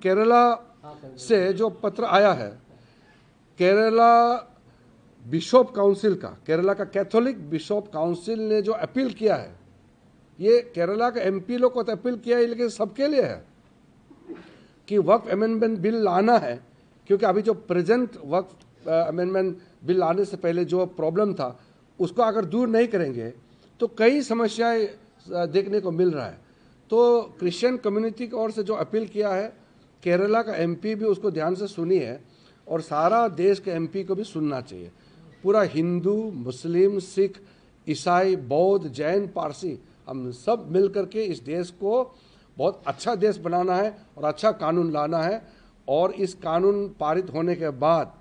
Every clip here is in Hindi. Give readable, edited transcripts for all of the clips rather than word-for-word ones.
केरला से जो पत्र आया है, केरला बिशप काउंसिल का, केरला का कैथोलिक बिशप काउंसिल ने जो अपील किया है, ये केरला का एमपी लोग को तो अपील किया है, लेकिन सबके लिए है कि वक्फ अमेंडमेंट बिल लाना है, क्योंकि अभी जो प्रेजेंट वक्फ अमेंडमेंट बिल लाने से पहले जो प्रॉब्लम था उसको अगर दूर नहीं करेंगे तो कई समस्याएं देखने को मिल रहा है। तो क्रिश्चियन कम्युनिटी की ओर से जो अपील किया है, केरला का एमपी भी उसको ध्यान से सुनी है और सारा देश के एमपी को भी सुनना चाहिए। पूरा हिंदू, मुस्लिम, सिख, ईसाई, बौद्ध, जैन, पारसी, हम सब मिल करके इस देश को बहुत अच्छा देश बनाना है और अच्छा कानून लाना है। और इस कानून पारित होने के बाद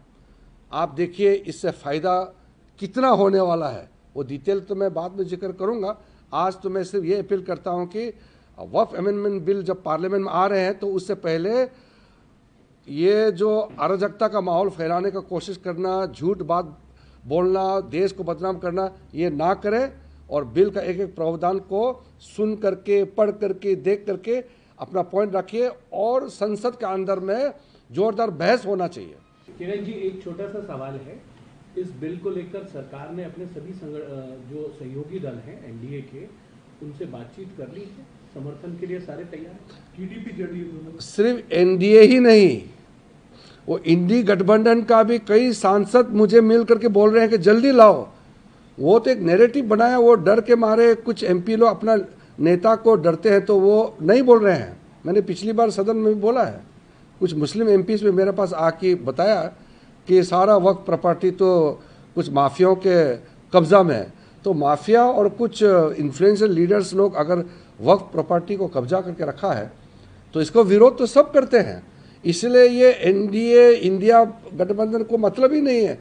आप देखिए इससे फ़ायदा कितना होने वाला है, वो डिटेल तो मैं बाद में जिक्र करूंगा। आज तो मैं सिर्फ ये अपील करता हूं कि वक्फ अमेंडमेंट बिल जब पार्लियामेंट में आ रहे हैं तो उससे पहले ये जो अराजकता का माहौल फैलाने का कोशिश करना, झूठ बात बोलना, देश को बदनाम करना, ये ना करें और बिल का एक एक प्रावधान को सुन करके, पढ़ करके, देख करके अपना पॉइंट रखिए और संसद के अंदर में जोरदार बहस होना चाहिए। किरण जी, एक छोटा सा सवाल है, इस बिल को लेकर सरकार ने अपने सभी जो सहयोगी दल हैं एनडीए के, उनसे बातचीत कर ली है, समर्थन के लिए सारे तैयार हैं? टीडीपी जेडीयू सिर्फ एनडीए ही नहीं, वो इंडी गठबंधन का भी कई सांसद मुझे मिल करके बोल रहे हैं कि जल्दी लाओ। वो तो एक नैरेटिव बनाया, वो डर के मारे कुछ एमपी लोग अपना नेता को डरते हैं तो वो नहीं बोल रहे हैं। मैंने पिछली बार सदन में भी बोला है, कुछ मुस्लिम एमपीज में मेरे पास आके बताया कि सारा वक्फ प्रॉपर्टी तो कुछ माफियाओं के कब्जा में है। तो माफिया और कुछ इन्फ्लुएंशियल लीडर्स लोग अगर वक्फ प्रॉपर्टी को कब्जा करके रखा है तो इसको विरोध तो सब करते हैं। इसलिए ये एनडीए इंडिया गठबंधन को मतलब ही नहीं है,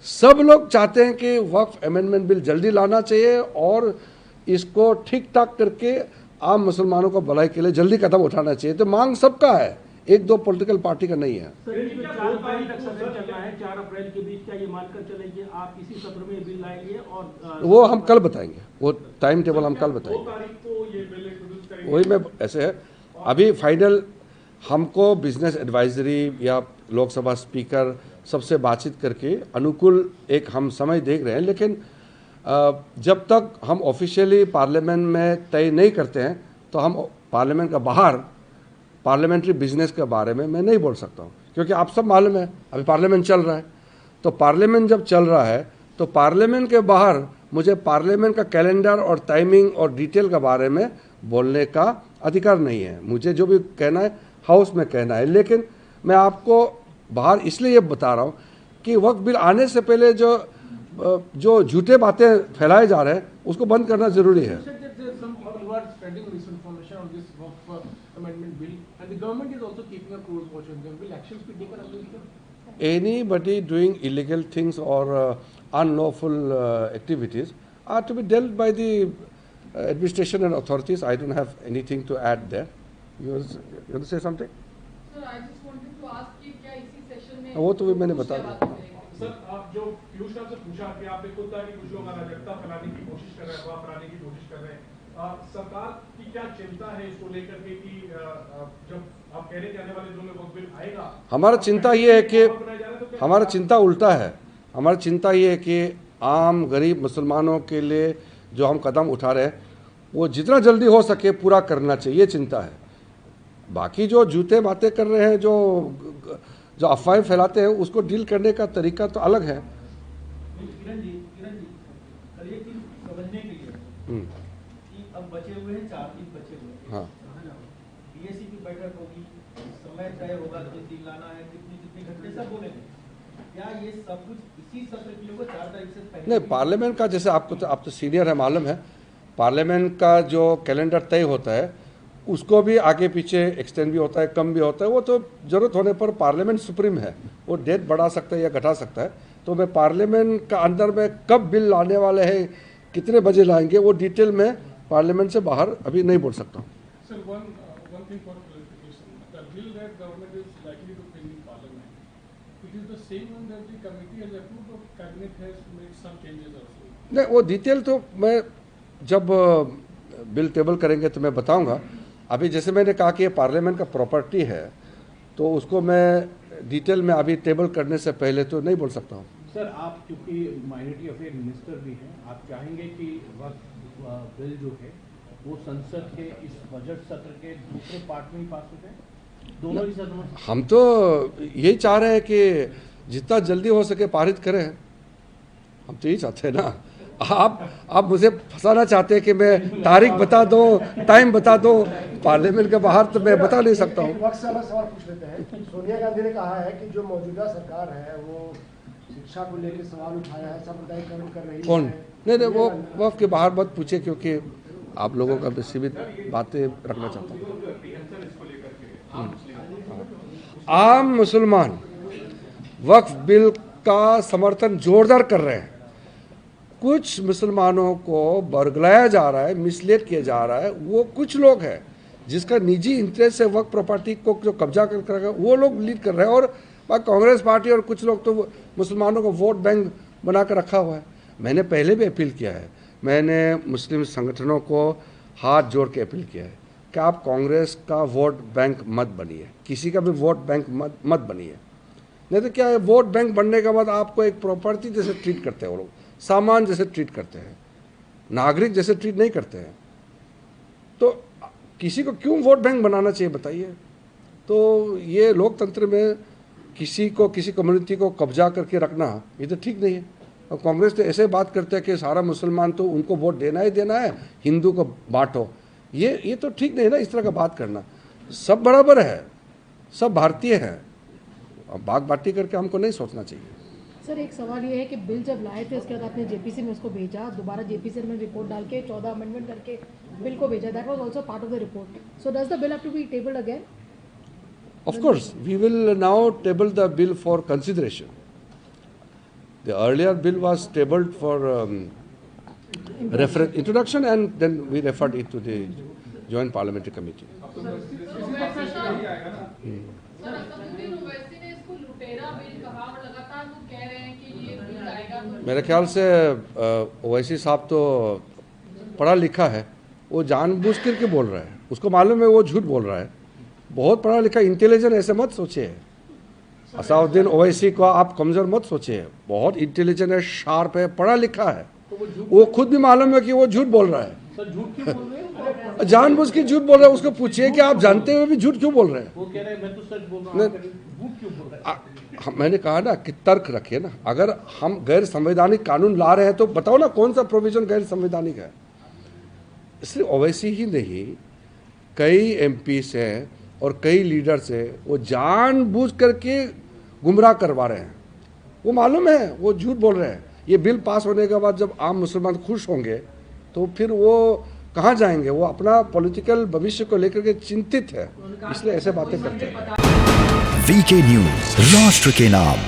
सब लोग चाहते हैं कि वक्फ अमेंडमेंट बिल जल्दी लाना चाहिए और इसको ठीक ठाक करके आम मुसलमानों को भलाई के लिए जल्दी कदम उठाना चाहिए। तो मांग सबका है, एक दो पॉलिटिकल पार्टी का नहीं है। 4 अप्रैल के बीच क्या ये मानकर चलेंगे आप इसी सत्र में बिल लाएंगे? और वो हम कल बताएंगे, वो टाइम टेबल हम कल बताएंगे। वही मैं ऐसे है, अभी फाइनल हमको बिजनेस एडवाइजरी या लोकसभा स्पीकर सबसे बातचीत करके अनुकूल एक हम समय देख रहे हैं, लेकिन जब तक हम ऑफिशियली पार्लियामेंट में तय नहीं करते हैं तो हम पार्लियामेंट का बाहर पार्लियामेंट्री बिजनेस के बारे में मैं नहीं बोल सकता हूँ, क्योंकि आप सब मालूम है अभी पार्लियामेंट चल रहा है। तो पार्लियामेंट जब चल रहा है तो पार्लियामेंट के बाहर मुझे पार्लियामेंट का कैलेंडर और टाइमिंग और डिटेल के बारे में बोलने का अधिकार नहीं है। मुझे जो भी कहना है हाउस में कहना है, लेकिन मैं आपको बाहर इसलिए ये बता रहा हूँ कि वक्त बिल आने से पहले जो झूठे बातें फैलाए जा रहे हैं उसको बंद करना जरूरी है। Anybody doing illegal things or unlawful activities are to be dealt by the administration and authorities. I don't have anything to add there. You want to say something? Sir, I just wanted to ask कि क्या इसी सेशन में वो तो भी मैंने बता दिया। सर, आप जो पीयूष साहब से पूछा कि आपने खुद कहा कि कुछ लोग अराजकता फैलाने की कोशिश कर रहे हैं, अफवाह फैलाने की कोशिश कर रहे हैं, सरकार की क्या चिंता है इसको लेकर के कि जब आप कह रहे हैं कि आने वाले दिनों में वक्त बिल आएगा? हमारा चिंता ये है कि हमारा चिंता उल्टा है। हमारा चिंता ये है कि आम गरीब मुसलमानों के लिए जो हम कदम उठा रहे हैं वो जितना जल्दी हो सके पूरा करना चाहिए, ये चिंता है। बाकी जो झूठे बातें कर रहे हैं, जो अफवाहें फैलाते हैं, उसको डील करने का तरीका तो अलग है। किरण जी, कल ये चीज समझने के लिए कि अब बचे हुए हैं 4 दिन बचे हुए हैं। हाँ, बीएससी की बैठक होगी, समय तय होगा कि दिन लाना है, कितने घंटे सब बोलेंगे। क्या ये सब कुछ इसी सत्र के लिए 4 तारीख से पहले? नहीं, पार्लियामेंट का जैसे आप तो सीनियर है, मालूम है, पार्लियामेंट का जो कैलेंडर तय होता है उसको भी आगे पीछे एक्सटेंड भी होता है, कम भी होता है। वो तो ज़रूरत होने पर पार्लियामेंट सुप्रीम है, वो डेट बढ़ा सकता है या घटा सकता है। तो मैं पार्लियामेंट का अंदर में कब बिल लाने वाले हैं, कितने बजे लाएंगे, वो डिटेल में पार्लियामेंट से बाहर अभी नहीं बोल सकता हूँ। नहीं, वो डिटेल तो मैं जब बिल टेबल करेंगे तो मैं बताऊंगा। अभी जैसे मैंने कहा कि ये पार्लियामेंट का प्रॉपर्टी है तो उसको मैं डिटेल में अभी टेबल करने से पहले तो नहीं बोल सकता हूँ। सर, आप चूंकि माइनॉरिटी अफेयर मिनिस्टर भी हैं, आप चाहेंगे कि वक्त बिल जो है वो संसद के इस बजट सत्र के दूसरे पार्ट में ही पास हो जाए, दोनों ही सदनों में? हम तो यही चाह रहे हैं कि जितना जल्दी हो सके पारित करें, हम तो यही चाहते हैं ना। आप मुझे फंसाना चाहते हैं कि मैं तारीख बता दो, टाइम बता दो, पार्लियामेंट के बाहर तो मैं बता नहीं सकता हूँ। वक्त से अलग सवाल पूछ लेते हैं। सोनिया गांधी ने कहा है कि जो मौजूदा सरकार है वो शिक्षा को लेकर सवाल उठाया है, सांप्रदायिकरण कर रही है। कौन? नहीं, वो वक्त के बाहर मत पूछे, क्योंकि आप लोगों का भी सीमित बातें रखना चाहता हूँ। आम मुसलमान वक्फ बिल का समर्थन जोरदार कर रहे हैं। कुछ मुसलमानों को बरगलाया जा रहा है, मिसलीड किया जा रहा है। वो कुछ लोग हैं जिसका निजी इंटरेस्ट है वक्फ प्रॉपर्टी को जो कब्जा कर रहे हैं, वो लोग लीड कर रहे हैं। और कांग्रेस पार्टी और कुछ लोग तो मुसलमानों को वोट बैंक बना कर रखा हुआ है। मैंने पहले भी अपील किया है, मैंने मुस्लिम संगठनों को हाथ जोड़ के अपील किया है कि आप कांग्रेस का वोट बैंक मत बनिए, किसी का भी वोट बैंक मत बनिए। नहीं तो क्या है, वोट बैंक बनने के बाद आपको एक प्रॉपर्टी जैसे ट्रीट करते हैं वो लोग, सामान जैसे ट्रीट करते हैं, नागरिक जैसे ट्रीट नहीं करते हैं। तो किसी को क्यों वोट बैंक बनाना चाहिए बताइए? तो ये लोकतंत्र में किसी को, किसी कम्युनिटी को कब्जा करके रखना, ये तो ठीक नहीं है। और कांग्रेस तो ऐसे बात करते हैं कि सारा मुसलमान तो उनको वोट देना ही देना है, हिंदू को बांटो। ये तो ठीक नहीं है ना, इस तरह का बात करना। सब बराबर है, सब भारतीय हैं, बाग बाटी करके हमको नहीं सोचना चाहिए। सर, एक सवाल ये है कि बिल जब लाए थे उसके बाद आपने जेपीसी में उसको भेजा, दोबारा जेपीसी में रिपोर्ट डाल के 14 अमेंडमेंट करके बिल को भेजा। That was also part of the report. So does the bill have to be tabled again? Of course, we will now table the bill for consideration. The earlier bill was tabled for introduction, and then we referred it to the Joint Parliamentary Committee. Sir, Asaduddin Owaisi ने इसको लुटेरा बिल कहा और लगातार वो कह रहे हैं कि ये बिल आएगा तो मेरे ख्याल से ओवैसी साहब तो पढ़ा लिखा है, वो जानबूझ करके बोल रहा है, उसको मालूम है वो झूठ बोल रहा है। बहुत पढ़ा लिखा, इंटेलिजेंट ऐसे मत सोचिए। असादुद्दीन ओवैसी को आप कमज़ोर मत सोचिए, बहुत इंटेलिजेंट है, शार्प है, पढ़ा लिखा है। वो खुद भी मालूम है कि वो झूठ बोल रहा है। सर, झूठ क्यों बोल रहे हो? जानबूझ के झूठ बोल रहा है। उसको पूछिए कि आप जानते हुए भी झूठ क्यों बोल रहे हैं? वो कह रहे हैं मैं तो सच बोल रहा हूँ, झूठ क्यों बोल रहे हैं? मैंने कहा ना कि तर्क रखिए ना। अगर हम गैर संवैधानिक कानून ला रहे हैं तो बताओ ना कौन सा प्रोविजन गैर संवैधानिक है। इसलिए ओवैसी ही नहीं, कई एमपी से और कई लीडर से वो जानबूझ करके गुमराह करवा रहे हैं। वो मालूम है वो झूठ बोल रहे हैं। ये बिल पास होने के बाद जब आम मुसलमान खुश होंगे तो फिर वो कहाँ जाएंगे? वो अपना पॉलिटिकल भविष्य को लेकर के चिंतित है, इसलिए ऐसे बातें करते हैं। वीके न्यूज, राष्ट्र के नाम।